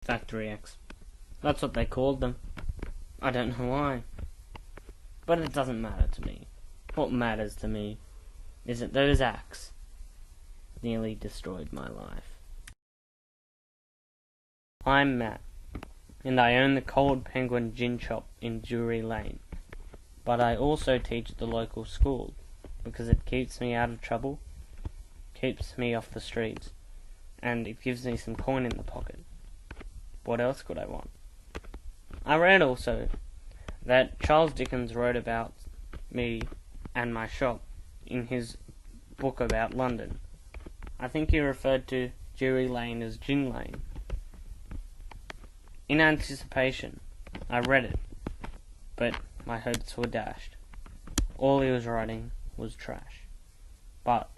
Factory acts. That's what they called them. I don't know why. But it doesn't matter to me. What matters to me is that those acts nearly destroyed my life. I'm Matt, and I own the Cold Penguin Gin Shop in Drury Lane. But I also teach at the local school, because it keeps me out of trouble, keeps me off the streets, and it gives me some coin in the pocket. What else could I want? I read also that Charles Dickens wrote about me and my shop in his book about London. I think he referred to Drury Lane as Gin Lane. In anticipation, I read it, but my hopes were dashed. All he was writing was trash. But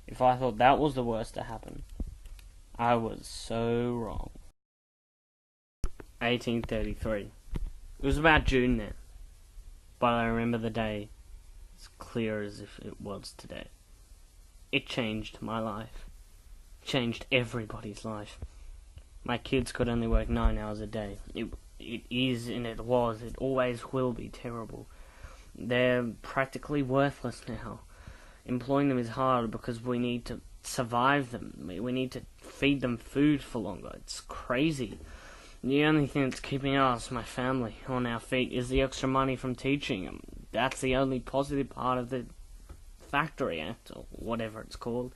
if I thought that was the worst to happen, I was so wrong. 1833. It was about June then, but I remember the day as clear as if it was today. It changed my life. It changed everybody's life. My kids could only work 9 hours a day. It is, and it was, it always will be terrible. They're practically worthless now. Employing them is hard because we need to survive them. We need to feed them food for longer. It's crazy. The only thing that's keeping us, my family, on our feet is the extra money from teaching them. That's the only positive part of the Factory Act, or whatever it's called,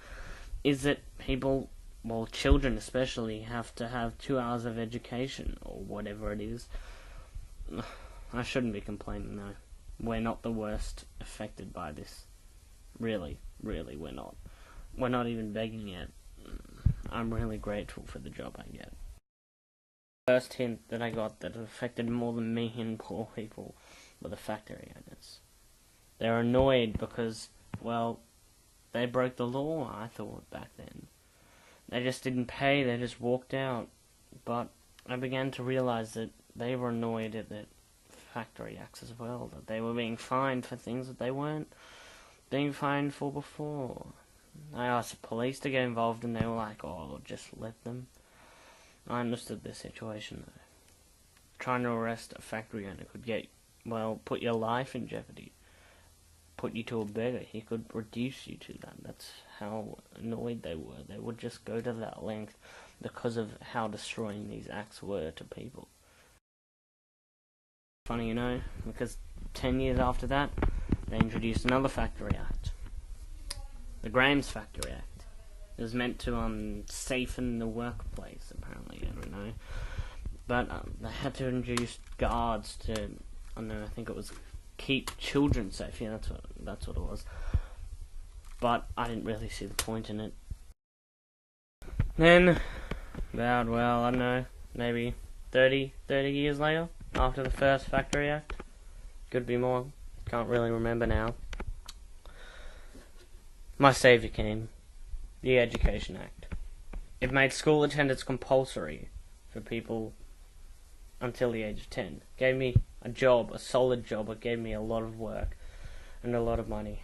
is that people, well, children especially, have to have 2 hours of education, or whatever it is. I shouldn't be complaining, though. We're not the worst affected by this. Really, we're not. We're not even begging yet. I'm really grateful for the job I get. First hint that I got that affected more than me and poor people were the factory owners. They're annoyed because, well, they broke the law, I thought, back then. They just didn't pay, they just walked out. But I began to realize that they were annoyed at the factory acts as well, that they were being fined for things that they weren't being fined for before. I asked the police to get involved and they were like, oh, just let them. I understood the situation, though. Trying to arrest a factory owner could get, well, put your life in jeopardy. Put you to a beggar. He could reduce you to that. That's how annoyed they were. They would just go to that length because of how destroying these acts were to people. Funny, because 10 years after that, they introduced another Factory Act. The Graham's Factory Act. It was meant to safen the workplace, apparently, I don't know. But they had to introduce guards to, I think it was keep children safe. Yeah, that's what it was. But I didn't really see the point in it. Then, about, well, I don't know, maybe 30 years later, after the first Factory Act, could be more, can't really remember now, my saviour came. The Education Act. It made school attendance compulsory for people until the age of 10. Gave me a job, a solid job. It gave me a lot of work and a lot of money.